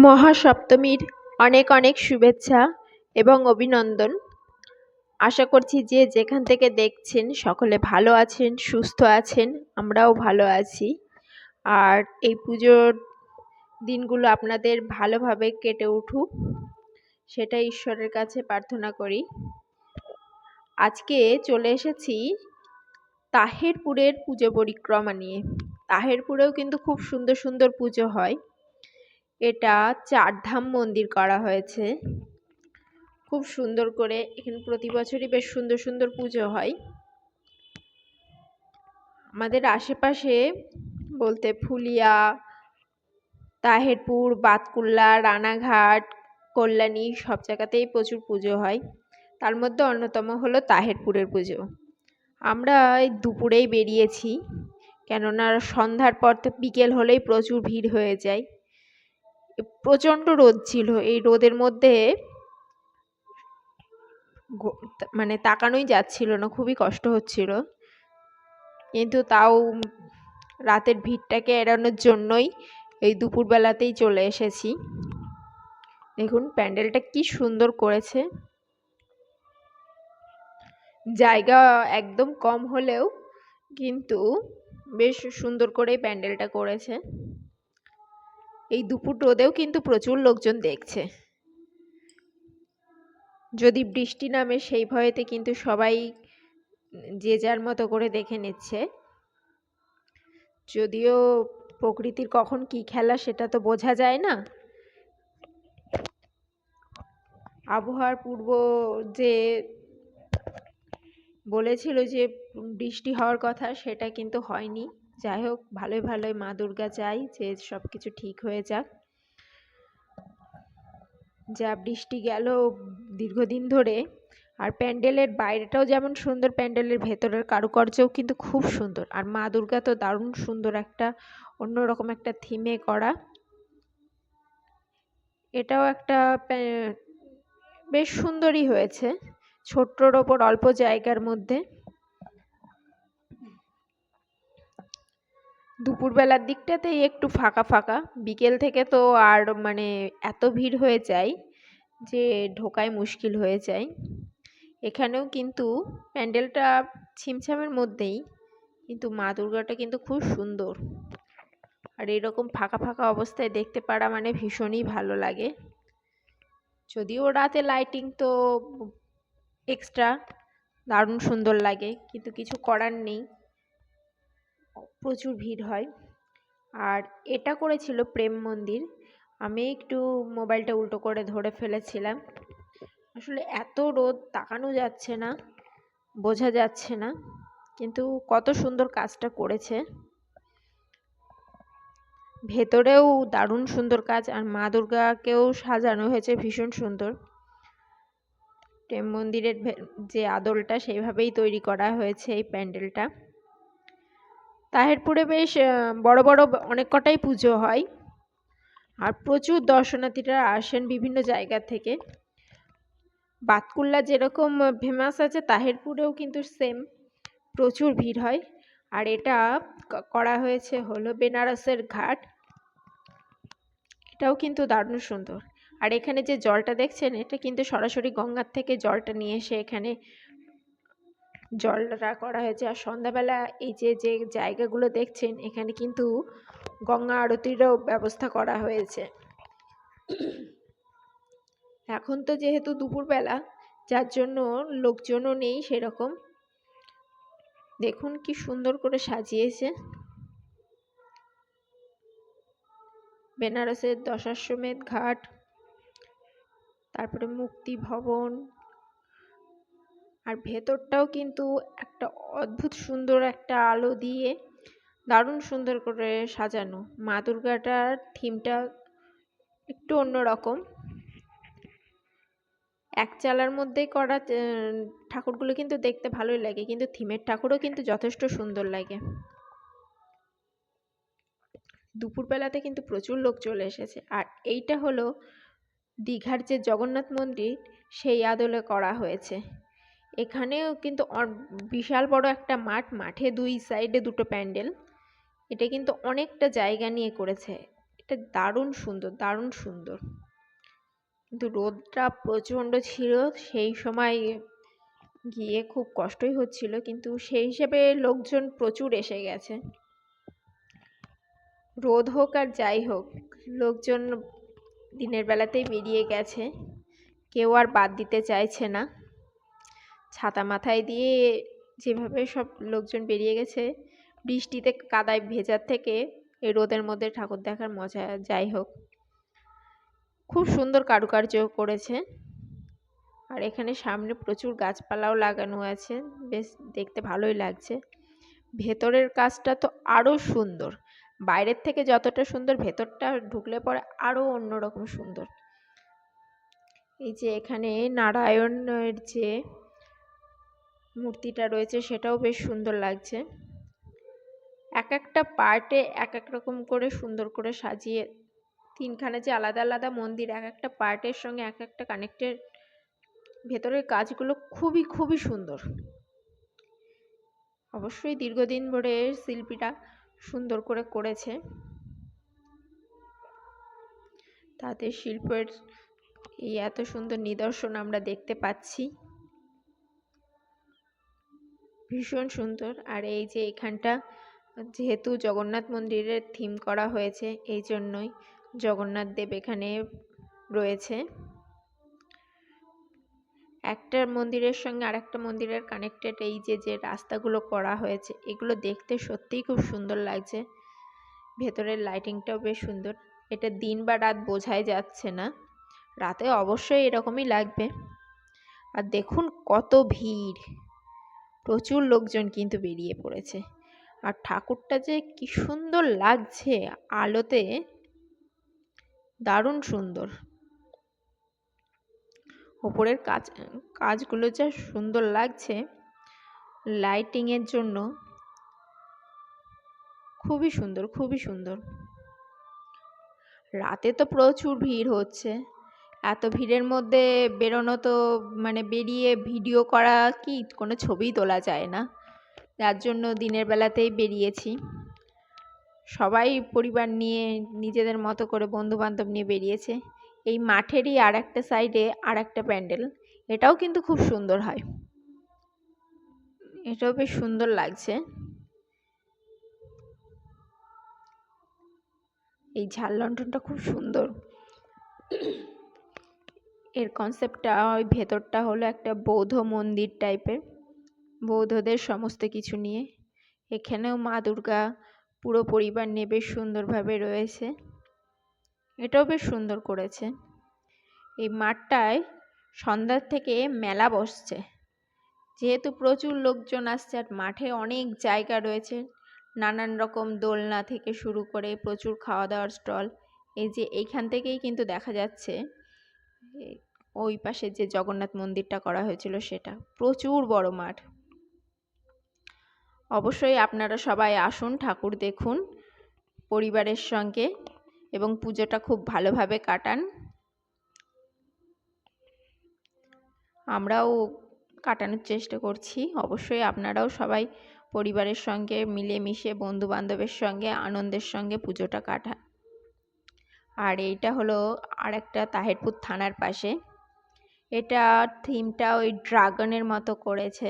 মহাসপ্তমীর অনেক অনেক শুভেচ্ছা এবং অভিনন্দন। আশা করছি যে যেখান থেকে দেখছেন সকলে ভালো আছেন, সুস্থ আছেন। আমরাও ভালো আছি। আর এই পুজোর দিনগুলো আপনাদের ভালোভাবে কেটে উঠুক, সেটা ঈশ্বরের কাছে প্রার্থনা করি। আজকে চলে এসেছি তাহেরপুরের পুজো পরিক্রমা নিয়ে। তাহেরপুরেও কিন্তু খুব সুন্দর সুন্দর পুজো হয়। এটা চারধাম মন্দির করা হয়েছে খুব সুন্দর করে। এখানে প্রতি বছরই বেশ সুন্দর সুন্দর পুজো হয়। আমাদের আশেপাশে বলতে ফুলিয়া, তাহেরপুর, বাতকুল্লা, রানাঘাট, কল্যাণী সব জায়গাতেই প্রচুর পুজো হয়। তার মধ্যে অন্যতম হলো তাহেরপুরের পুজো। আমরা এই দুপুরেই বেরিয়েছি, কেননা সন্ধ্যার পর তো বিকেল হলেই প্রচুর ভিড় হয়ে যায়। প্রচণ্ড রোদ ছিল, এই রোদের মধ্যে মানে তাকানোই যাচ্ছিল না, খুবই কষ্ট হচ্ছিল। কিন্তু তাও রাতের ভিড়টাকে এড়ানোর জন্যই এই দুপুরবেলাতেই চলে এসেছি। দেখুন প্যান্ডেলটা কি সুন্দর করেছে। জায়গা একদম কম হলেও কিন্তু বেশ সুন্দর করেই প্যান্ডেলটা করেছে। এই দুপুর রোদেও কিন্তু প্রচুর লোকজন দেখছে। যদি বৃষ্টি নামে সেই ভয়েতে কিন্তু সবাই যে যার মতো করে দেখে নিচ্ছে। যদিও প্রকৃতির কখন কি খেলা সেটা তো বোঝা যায় না। আবহাওয়ার পূর্ব যে বলেছিল যে বৃষ্টি হওয়ার কথা, সেটা কিন্তু হয়নি। যাই হোক, ভালোই ভালোই মা দুর্গা চাই যে সব কিছু ঠিক হয়ে যাক। যা বৃষ্টি গেল দীর্ঘদিন ধরে। আর প্যান্ডেলের বাইরেটাও যেমন সুন্দর, প্যান্ডেলের ভেতরের কারুকার্যও কিন্তু খুব সুন্দর। আর মা দুর্গা তো দারুণ সুন্দর, একটা অন্যরকম একটা থিমে করা। এটাও একটা বেশ সুন্দরই হয়েছে, ছোট্টর ওপর অল্প জায়গার মধ্যে। দুপুরবেলার দিকটাতেই একটু ফাঁকা ফাঁকা, বিকেল থেকে তো আর মানে এত ভিড় হয়ে যায় যে ঢোকাই মুশকিল হয়ে যায়। এখানেও কিন্তু প্যান্ডেলটা ছিমছামের মধ্যেই, কিন্তু মা দুর্গাটা কিন্তু খুব সুন্দর। আর এরকম ফাঁকা ফাঁকা অবস্থায় দেখতে পারা মানে ভীষণই ভালো লাগে। যদিও রাতে লাইটিং তো এক্সট্রা দারুণ সুন্দর লাগে, কিন্তু কিছু করার নেই, প্রচুর ভিড় হয়। আর এটা করেছিল প্রেম মন্দির। আমি একটু মোবাইলটা উল্টো করে ধরে ফেলেছিলাম। আসলে এত রোদ, তাকানো যাচ্ছে না, বোঝা যাচ্ছে না, কিন্তু কত সুন্দর কাজটা করেছে। ভেতরেও দারুণ সুন্দর কাজ, আর মা দুর্গাকেও সাজানো হয়েছে ভীষণ সুন্দর। প্রেম মন্দিরের যে আদলটা সেইভাবেই তৈরি করা হয়েছে এই প্যান্ডেলটা। তাহেরপুরে বেশ বড় বড় অনেক কটাই পুজো হয়, আর প্রচুর দর্শনার্থীরা আসেন বিভিন্ন জায়গা থেকে। বাতকুল্লা যেরকম ফেমাস আছে, তাহেরপুরেও কিন্তু সেম প্রচুর ভিড় হয়। আর এটা করা হয়েছে হলো বেনারসের ঘাট। এটাও কিন্তু দারুণ সুন্দর। আর এখানে যে জলটা দেখছেন, এটা কিন্তু সরাসরি গঙ্গার থেকে জলটা নিয়ে এসে এখানে জলটা করা হয়েছে। আর সন্ধ্যাবেলা এই যে যে জায়গাগুলো দেখছেন, এখানে কিন্তু গঙ্গা আরতিরও ব্যবস্থা করা হয়েছে। এখন তো যেহেতু দুপুরবেলা, যার জন্য লোকজনও নেই সেরকম। দেখুন কি সুন্দর করে সাজিয়েছে। বেনারসের দশাশ্বমেধ ঘাট, তারপরে মুক্তি ভবন। আর ভেতরটাও কিন্তু একটা অদ্ভুত সুন্দর একটা আলো দিয়ে দারুণ সুন্দর করে সাজানো। মা দুর্গাটার থিমটা একটু অন্যরকম। এক চালার মধ্যেই করা ঠাকুরগুলো কিন্তু দেখতে ভালোই লাগে, কিন্তু থিমের ঠাকুরও কিন্তু যথেষ্ট সুন্দর লাগে। দুপুরবেলাতে কিন্তু প্রচুর লোক চলে এসেছে। আর এইটা হলো দীঘার যে জগন্নাথ মন্দির, সেই আদলে করা হয়েছে। এখানেও কিন্তু বিশাল বড় একটা মাঠে দুই সাইডে দুটো প্যান্ডেল। এটা কিন্তু অনেকটা জায়গা নিয়ে করেছে। এটা দারুণ সুন্দর, দারুণ সুন্দর। কিন্তু রোদটা প্রচণ্ড ছিল, সেই সময় গিয়ে খুব কষ্টই হচ্ছিল, কিন্তু সেই হিসেবে লোকজন প্রচুর এসে গেছে। রোদ হোক আর যাই হোক, লোকজন দিনের বেলাতেই বেরিয়ে গেছে, কেউ আর বাদ দিতে চাইছে না। ছাতা মাথায় দিয়ে যেভাবে সব লোকজন বেরিয়ে গেছে, বৃষ্টিতে কাদায় ভেজার থেকে এই রোদের মধ্যে ঠাকুর দেখার মজা। যাই হোক, খুব সুন্দর কারুকার্য করেছে। আর এখানে সামনে প্রচুর গাছপালাও লাগানো আছে, বেশ দেখতে ভালোই লাগছে। ভেতরের কাজটা তো আরো সুন্দর, বাইরের থেকে যতটা সুন্দর, ভেতরটা ঢুকলে পরে আরো অন্যরকম সুন্দর। এই যে এখানে নারায়ণের যে মূর্তিটা রয়েছে সেটাও বেশ সুন্দর লাগছে। এক একটা পার্টে এক এক রকম করে সুন্দর করে সাজিয়ে, তিনখানে যে আলাদা আলাদা মন্দির, এক একটা পার্টের সঙ্গে এক একটা কানেক্টেড। ভেতরের কাজগুলো খুবই খুবই সুন্দর। অবশ্যই দীর্ঘদিন ধরে শিল্পীরা সুন্দর করে করেছে, তাদের শিল্পের এই এত সুন্দর নিদর্শন আমরা দেখতে পাচ্ছি, ভীষণ সুন্দর। আর এই যে এখানটা যেহেতু জগন্নাথ মন্দিরের থিম করা হয়েছে, এই জন্যই জগন্নাথ দেব এখানে রয়েছে। একটা মন্দিরের সঙ্গে আরেকটা মন্দিরের কানেক্টেড এই যে যে রাস্তাগুলো করা হয়েছে, এগুলো দেখতে সত্যিই খুব সুন্দর লাগছে। ভেতরের লাইটিংটাও বেশ সুন্দর। এটা দিন বা রাত বোঝাই যাচ্ছে না, রাতে অবশ্যই এরকমই লাগবে। আর দেখুন কত ভিড়, প্রচুর লোকজন কিন্তু বেরিয়ে পড়েছে। আর ঠাকুরটা যে কি সুন্দর লাগছে আলোতে, দারুণ সুন্দর। ওপরের কাজগুলো যা সুন্দর লাগছে লাইটিংয়ের জন্য, খুবই সুন্দর, খুবই সুন্দর। রাতে তো প্রচুর ভিড় হচ্ছে, এত ভিড়ের মধ্যে বেরোনো তো মানে বেরিয়ে ভিডিও করা কি কোনো ছবিই তোলা যায় না, যার জন্য দিনের বেলাতেই বেরিয়েছি। সবাই পরিবার নিয়ে নিজেদের মতো করে বন্ধু বান্ধব নিয়ে বেরিয়েছে। এই মাঠেরই আর একটা সাইডে আর একটা প্যান্ডেল, এটাও কিন্তু খুব সুন্দর হয়, এটাও বেশ সুন্দর লাগছে। এই ঝাড় লণ্ঠনটা খুব সুন্দর। এর কনসেপ্টটা, ওই ভেতরটা হলো একটা বৌদ্ধ মন্দির টাইপের, বৌদ্ধদের সমস্ত কিছু নিয়ে। এখানেও মা দুর্গা পুরো পরিবার নিয়ে বেশ সুন্দরভাবে রয়েছে, এটাও বেশ সুন্দর করেছে। এই মাঠটায় সন্ধ্যার থেকে মেলা বসছে, যেহেতু প্রচুর লোকজন আসছে আর মাঠে অনেক জায়গা রয়েছে, নানান রকম দোলনা থেকে শুরু করে প্রচুর খাওয়া দাওয়ার স্টল। এই যে এইখান থেকেই কিন্তু দেখা যাচ্ছে ওই পাশে যে জগন্নাথ মন্দিরটা করা হয়েছিল সেটা, প্রচুর বড় মাঠ। অবশ্যই আপনারা সবাই আসুন, ঠাকুর দেখুন পরিবারের সঙ্গে এবং পুজোটা খুব ভালোভাবে কাটান। আমরাও কাটানোর চেষ্টা করছি। অবশ্যই আপনারাও সবাই পরিবারের সঙ্গে মিলেমিশে বন্ধু বান্ধবের সঙ্গে আনন্দের সঙ্গে পুজোটা কাটান। আর এইটা হলো আর একটা তাহিরপুর থানার পাশে, এটা থিমটা ওই ড্রাগনের মতো করেছে,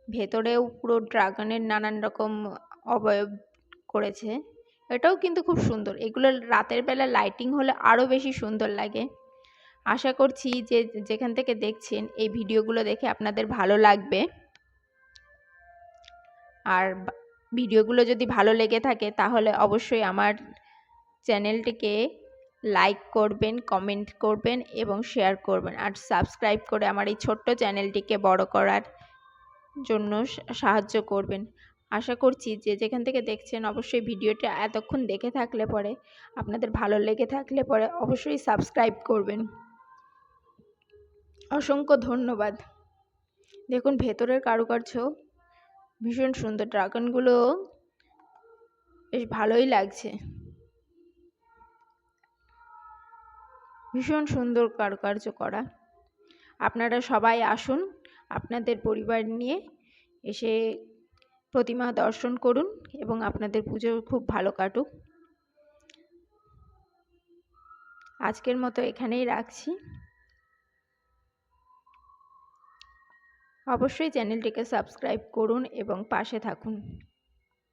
ভেতরেও পুরো ড্রাগনের নানান রকম অবয়ব করেছে, এটাও কিন্তু খুব সুন্দর। এগুলো রাতের বেলা লাইটিং হলে আরও বেশি সুন্দর লাগে। আশা করছি যে যেখান থেকে দেখছেন এই ভিডিওগুলো দেখে আপনাদের ভালো লাগবে। আর ভিডিওগুলো যদি ভালো লেগে থাকে তাহলে অবশ্যই আমার চ্যানেলটিকে লাইক করবেন, কমেন্ট করবেন এবং শেয়ার করবেন, আর সাবস্ক্রাইব করে আমার এই ছোট্ট চ্যানেলটিকে বড় করার জন্য সাহায্য করবেন। আশা করছি যে যেখান থেকে দেখছেন অবশ্যই ভিডিওটা এতক্ষণ দেখে থাকলে পরে, আপনাদের ভালো লেগে থাকলে পরে অবশ্যই সাবস্ক্রাইব করবেন। অসংখ্য ধন্যবাদ। দেখুন ভেতরের কারুকার্য ভীষণ সুন্দর, ড্রাগনগুলো বেশ ভালোই লাগছে, ভীষণ সুন্দর কারুকার্য করা। আপনারা সবাই আসুন, আপনাদের পরিবার নিয়ে এসে প্রতিমা দর্শন করুন এবং আপনাদের পুজো খুব ভালো কাটুক। আজকের মতো এখানেই রাখছি। অবশ্যই চ্যানেলটিকে সাবস্ক্রাইব করুন এবং পাশে থাকুন।